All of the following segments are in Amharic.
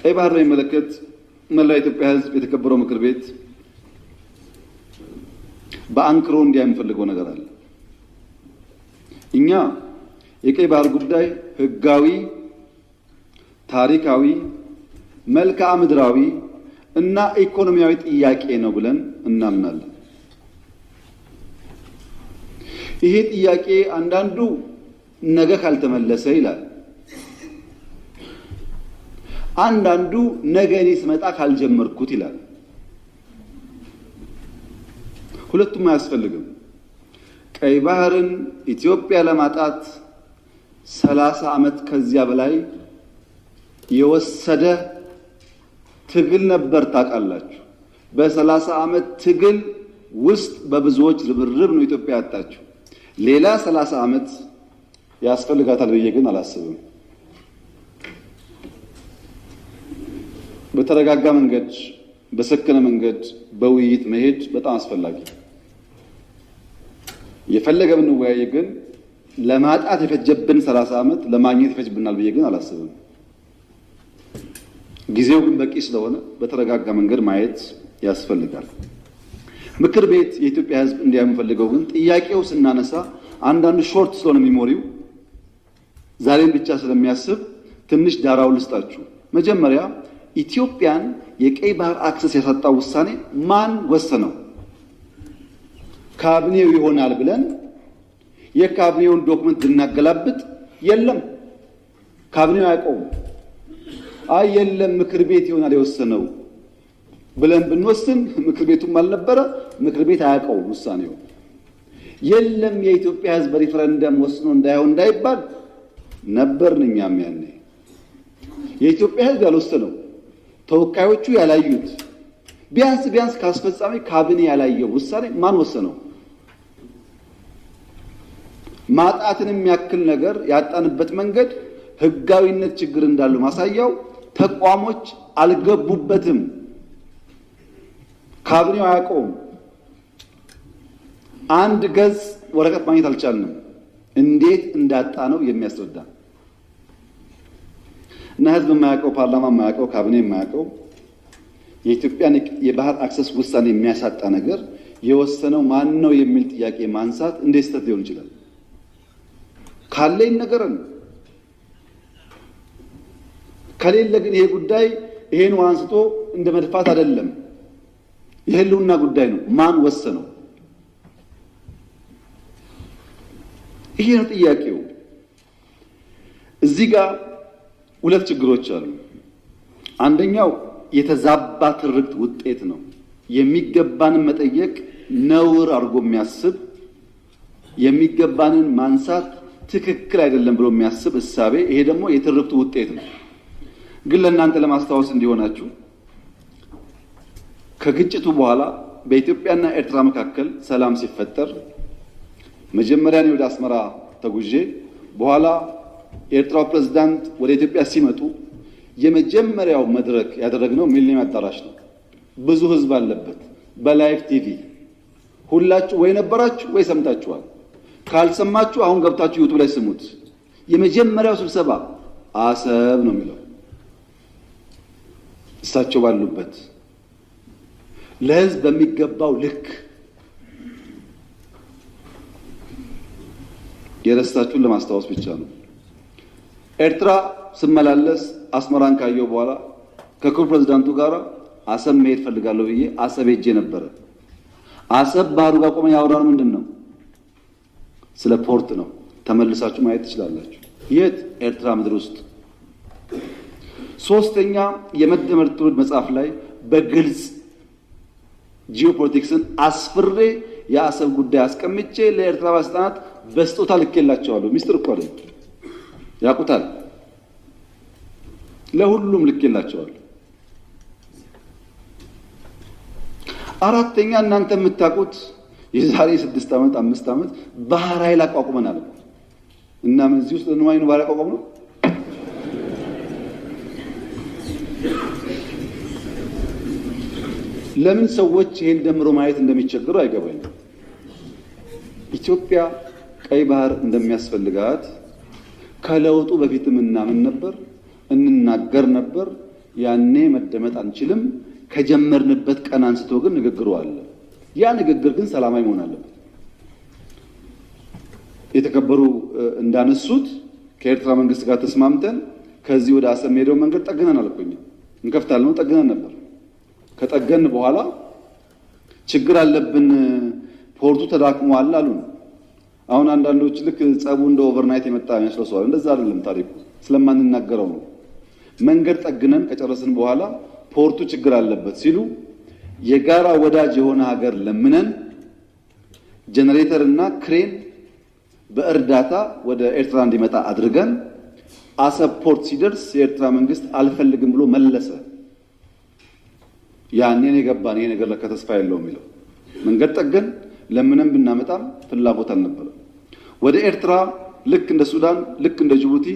ቀይ ባህር በሚመለከት መላው ኢትዮጵያ ሕዝብ የተከበረው ምክር ቤት በአንክሮ እንዲያ የምፈልገው ነገር አለ። እኛ የቀይ ባህር ጉዳይ ህጋዊ፣ ታሪካዊ፣ መልክዓ ምድራዊ እና ኢኮኖሚያዊ ጥያቄ ነው ብለን እናምናለን። ይሄ ጥያቄ አንዳንዱ ነገ ካልተመለሰ ይላል፣ አንዳንዱ ነገ እኔ ስመጣ ካልጀመርኩት ይላል። ሁለቱም አያስፈልግም። ቀይ ባህርን ኢትዮጵያ ለማጣት 30 ዓመት ከዚያ በላይ የወሰደ ትግል ነበር። ታውቃላችሁ። በ30 ዓመት ትግል ውስጥ በብዙዎች ርብርብ ነው ኢትዮጵያ ያጣችው። ሌላ 30 ዓመት ያስፈልጋታል ብዬ ግን አላስብም። በተረጋጋ መንገድ፣ በሰከነ መንገድ በውይይት መሄድ በጣም አስፈላጊ። የፈለገ ብንወያይ ግን ለማጣት የፈጀብን 30 ዓመት ለማግኘት ይፈጅብናል ብዬ ግን አላስብም። ጊዜው ግን በቂ ስለሆነ በተረጋጋ መንገድ ማየት ያስፈልጋል። ምክር ቤት የኢትዮጵያ ሕዝብ እንዲያ የሚፈልገው ግን ጥያቄው ስናነሳ አንዳንዱ ሾርት ስለሆነ ሚሞሪው ዛሬን ብቻ ስለሚያስብ ትንሽ ዳራው ልስጣችሁ። መጀመሪያ ኢትዮጵያን የቀይ ባህር አክሰስ ያሳጣው ውሳኔ ማን ወሰነው? ካቢኔው ይሆናል ብለን የካቢኔውን ዶክመንት ብናገላብጥ የለም፣ ካቢኔው አያውቀውም። አይ የለም ምክር ቤት ይሆናል የወሰነው ብለን ብንወስን ምክር ቤቱም አልነበረ፣ ምክር ቤት አያውቀውም ውሳኔው። የለም የኢትዮጵያ ሕዝብ በሪፈረንደም ወስኖ እንዳይሆን እንዳይባል ነበርን እኛም ያኔ። የኢትዮጵያ ሕዝብ ያልወሰነው ተወካዮቹ ያላዩት ቢያንስ ከአስፈጻሚ ካቢኔ ያላየው ውሳኔ ማን ወሰነው? ማጣትን የሚያክል ነገር ያጣንበት መንገድ ህጋዊነት ችግር እንዳለው ማሳያው ተቋሞች አልገቡበትም። ካቢኔው አያውቀውም። አንድ ገጽ ወረቀት ማግኘት አልቻልንም። እንዴት እንዳጣ ነው የሚያስረዳ እና ህዝብ የማያውቀው፣ ፓርላማ የማያውቀው፣ ካቢኔ የማያውቀው የኢትዮጵያን የባህር አክሰስ ውሳኔ የሚያሳጣ ነገር የወሰነው ማን ነው የሚል ጥያቄ ማንሳት እንዴት ስህተት ሊሆን ይችላል? ካለ ይነገረን። ከሌለ ግን ይሄ ጉዳይ ይሄን አንስቶ እንደ መድፋት አይደለም፣ የህልውና ጉዳይ ነው። ማን ወሰነው? ይሄ ነው ጥያቄው። እዚህ ጋር ሁለት ችግሮች አሉ። አንደኛው የተዛባ ትርክት ውጤት ነው። የሚገባንን መጠየቅ ነውር አድርጎ የሚያስብ የሚገባንን ማንሳት ትክክል አይደለም ብሎ የሚያስብ እሳቤ፣ ይሄ ደግሞ የትርክቱ ውጤት ነው። ግን ለእናንተ ለማስታወስ እንዲሆናችሁ ከግጭቱ በኋላ በኢትዮጵያና ኤርትራ መካከል ሰላም ሲፈጠር መጀመሪያ እኔ ወደ አስመራ ተጉዤ በኋላ የኤርትራው ፕሬዝዳንት ወደ ኢትዮጵያ ሲመጡ የመጀመሪያው መድረክ ያደረግነው ሚሊኒየም አዳራሽ ነው። ብዙ ህዝብ አለበት። በላይቭ ቲቪ ሁላችሁ ወይ ነበራችሁ ወይ ሰምታችኋል። ካልሰማችሁ አሁን ገብታችሁ ዩቲዩብ ላይ ስሙት። የመጀመሪያው ስብሰባ አሰብ ነው የሚለው እሳቸው ባሉበት ለህዝብ በሚገባው ልክ የረሳችሁን ለማስታወስ ብቻ ነው። ኤርትራ ስመላለስ አስመራን ካየው በኋላ ከክቡር ፕሬዝዳንቱ ጋር አሰብ መሄድ ፈልጋለሁ ብዬ አሰብ ሄጄ ነበረ። አሰብ ባህሩ ጋር ቆመን ያወራነው ምንድን ነው? ስለ ፖርት ነው። ተመልሳችሁ ማየት ትችላላችሁ። የት? ኤርትራ ምድር ውስጥ። ሶስተኛ የመደመር ትውልድ መጽሐፍ ላይ በግልጽ ጂኦፖለቲክስን አስፍሬ የአሰብ ጉዳይ አስቀምጬ ለኤርትራ ባለስልጣናት በስጦታ ልኬላቸዋለሁ። ሚስጥር እኮ አይደል፣ ያውቁታል። ለሁሉም ልኬላቸዋለሁ። አራተኛ እናንተ የምታውቁት የዛሬ 6 ዓመት 5 ዓመት ባህር ኃይል አቋቁመናል እና ምን እዚህ ውስጥ ለነዋይ ነው ባህር አቋቁመ ነው። ለምን ሰዎች ይሄን ደምሮ ማየት እንደሚቸገሩ አይገባኝም። ኢትዮጵያ ቀይ ባህር እንደሚያስፈልጋት ከለውጡ በፊትም እናምን ነበር፣ እንናገር ነበር። ያኔ መደመጥ አንችልም። ከጀመርንበት ቀን አንስቶ ግን ንግግሩ አለ። ያ ንግግር ግን ሰላማዊ መሆን አለበት። የተከበሩ እንዳነሱት ከኤርትራ መንግስት ጋር ተስማምተን ከዚህ ወደ አሰብ ሄደው መንገድ ጠግነን አልቆኝ እንከፍታለን ጠግነን ነበር። ከጠገን በኋላ ችግር አለብን፣ ፖርቱ ተዳክሟል አሉ። አሁን አንዳንዶች ልክ ጸቡ እንደ ኦቨርናይት የመጣ ያስለሰዋል። እንደዛ አይደለም ታሪኩ፣ ስለማንናገረው ነው። መንገድ ጠግነን ከጨረስን በኋላ ፖርቱ ችግር አለበት ሲሉ የጋራ ወዳጅ የሆነ ሀገር ለምነን ጄኔሬተር እና ክሬን በእርዳታ ወደ ኤርትራ እንዲመጣ አድርገን አሰብ ፖርት ሲደርስ የኤርትራ መንግስት አልፈልግም ብሎ መለሰ። ያኔን የገባን ይሄ ነገር ለካ ተስፋ የለውም የሚለው መንገድ ጠገን ለምንም ብናመጣም ፍላጎት አልነበረም። ወደ ኤርትራ ልክ እንደ ሱዳን ልክ እንደ ጅቡቲ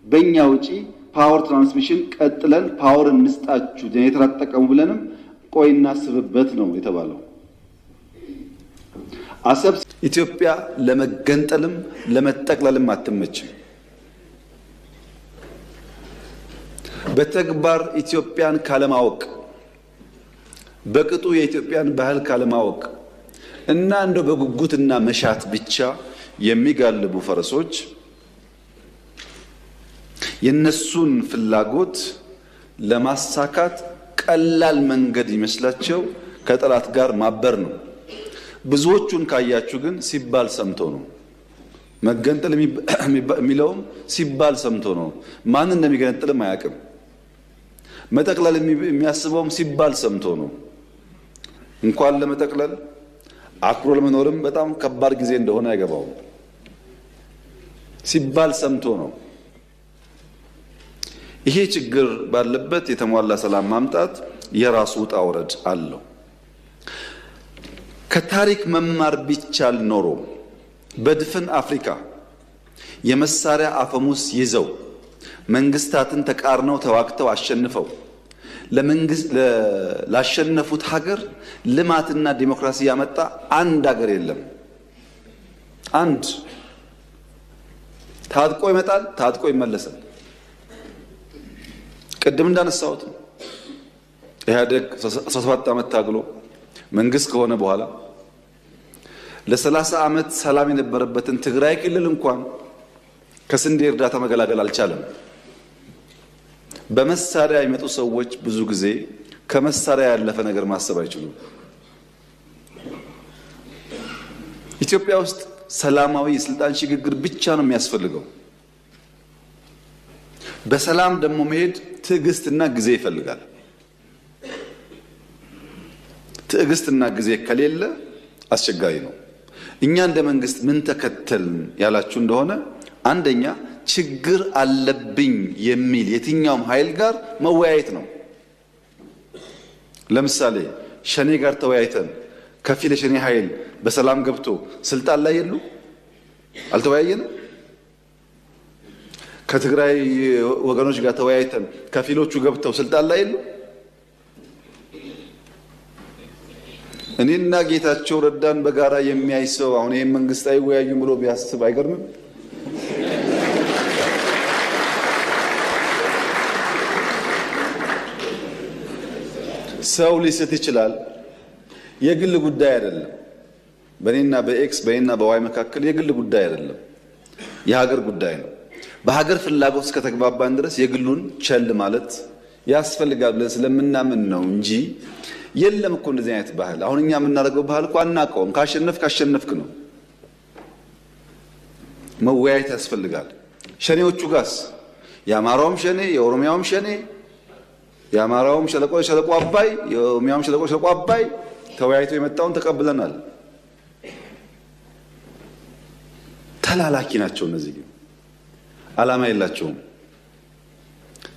በእኛ ውጪ ፓወር ትራንስሚሽን ቀጥለን ፓወር እንስጣችሁ ጄኔሬተር አትጠቀሙ ብለንም ቆይ እናስብበት ነው የተባለው። አሰብ ኢትዮጵያ ለመገንጠልም ለመጠቅለልም አትመችም። በተግባር ኢትዮጵያን ካለማወቅ በቅጡ የኢትዮጵያን ባህል ካለማወቅ እና እንደው በጉጉትና መሻት ብቻ የሚጋልቡ ፈረሶች የነሱን ፍላጎት ለማሳካት ቀላል መንገድ ይመስላቸው ከጠላት ጋር ማበር ነው። ብዙዎቹን ካያችሁ ግን ሲባል ሰምቶ ነው። መገንጠል የሚለውም ሲባል ሰምቶ ነው። ማን እንደሚገነጥልም አያውቅም። መጠቅለል የሚያስበውም ሲባል ሰምቶ ነው። እንኳን ለመጠቅለል አክሮ ለመኖርም በጣም ከባድ ጊዜ እንደሆነ አይገባውም። ሲባል ሰምቶ ነው። ይሄ ችግር ባለበት የተሟላ ሰላም ማምጣት የራሱ ውጣ ውረድ አለው። ከታሪክ መማር ቢቻል ኖሮ በድፍን አፍሪካ የመሳሪያ አፈሙስ ይዘው መንግስታትን ተቃርነው ተዋግተው አሸንፈው ላሸነፉት ሀገር ልማትና ዲሞክራሲ ያመጣ አንድ ሀገር የለም። አንድ ታጥቆ ይመጣል፣ ታጥቆ ይመለሳል። ቅድም እንዳነሳሁት ነው። ኢህአዴግ 17 ዓመት ታግሎ መንግስት ከሆነ በኋላ ለ30 ዓመት ሰላም የነበረበትን ትግራይ ክልል እንኳን ከስንዴ እርዳታ መገላገል አልቻለም። በመሳሪያ የሚመጡ ሰዎች ብዙ ጊዜ ከመሳሪያ ያለፈ ነገር ማሰብ አይችሉም። ኢትዮጵያ ውስጥ ሰላማዊ የስልጣን ሽግግር ብቻ ነው የሚያስፈልገው። በሰላም ደግሞ መሄድ ትዕግስትና ጊዜ ይፈልጋል። ትዕግስትና ጊዜ ከሌለ አስቸጋሪ ነው። እኛ እንደ መንግስት ምን ተከተልን ያላችሁ እንደሆነ አንደኛ ችግር አለብኝ የሚል የትኛውም ኃይል ጋር መወያየት ነው። ለምሳሌ ሸኔ ጋር ተወያይተን ከፊል የሸኔ ኃይል በሰላም ገብቶ ስልጣን ላይ የሉ አልተወያየንም። ከትግራይ ወገኖች ጋር ተወያይተን ከፊሎቹ ገብተው ስልጣን ላይ የሉ። እኔና ጌታቸው ረዳን በጋራ የሚያይ ሰው አሁን ይሄን መንግስት አይወያዩም ብሎ ቢያስብ አይገርምም? ሰው ሊስት ይችላል። የግል ጉዳይ አይደለም። በእኔና በኤክስ በእኔና በዋይ መካከል የግል ጉዳይ አይደለም፣ የሀገር ጉዳይ ነው። በሀገር ፍላጎት እስከተግባባን ድረስ የግሉን ቸል ማለት ያስፈልጋል ብለን ስለምናምን ነው እንጂ የለም እኮ እንደዚህ አይነት ባህል። አሁን እኛ የምናደርገው ባህል እኮ አናውቀውም። ካሸነፍክ ነው። መወያየት ያስፈልጋል። ሸኔዎቹ ጋስ የአማራውም ሸኔ የኦሮሚያውም ሸኔ የአማራውም ሸለቆ አባይ የኦሮሚያውም ሸለቆ አባይ ተወያይቶ የመጣውን ተቀብለናል። ተላላኪ ናቸው እነዚህ፣ ግን ዓላማ የላቸውም።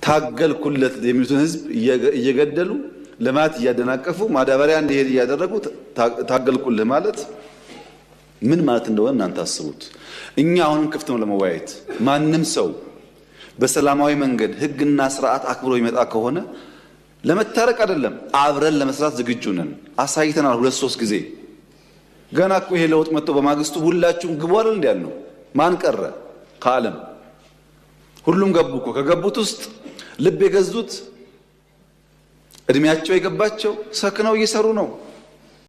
ታገልኩለት የሚሉትን ህዝብ እየገደሉ ልማት እያደናቀፉ ማዳበሪያ እንዲሄድ እያደረጉ ታገልኩልህ ማለት ምን ማለት እንደሆነ እናንተ አስቡት። እኛ አሁንም ክፍት ነው ለመወያየት። ማንም ሰው በሰላማዊ መንገድ ህግና ስርዓት አክብሮ ይመጣ ከሆነ ለመታረቅ አይደለም አብረን ለመስራት ዝግጁ ነን። አሳይተናል 2-3 ጊዜ። ገና እኮ ይሄ ለውጥ መጥቶ በማግስቱ ሁላችሁም ግቡ አይደል እንዴ? ማን ቀረ ከዓለም? ሁሉም ገቡ እኮ። ከገቡት ውስጥ ልብ የገዙት እድሜያቸው የገባቸው ሰክነው እየሰሩ ነው።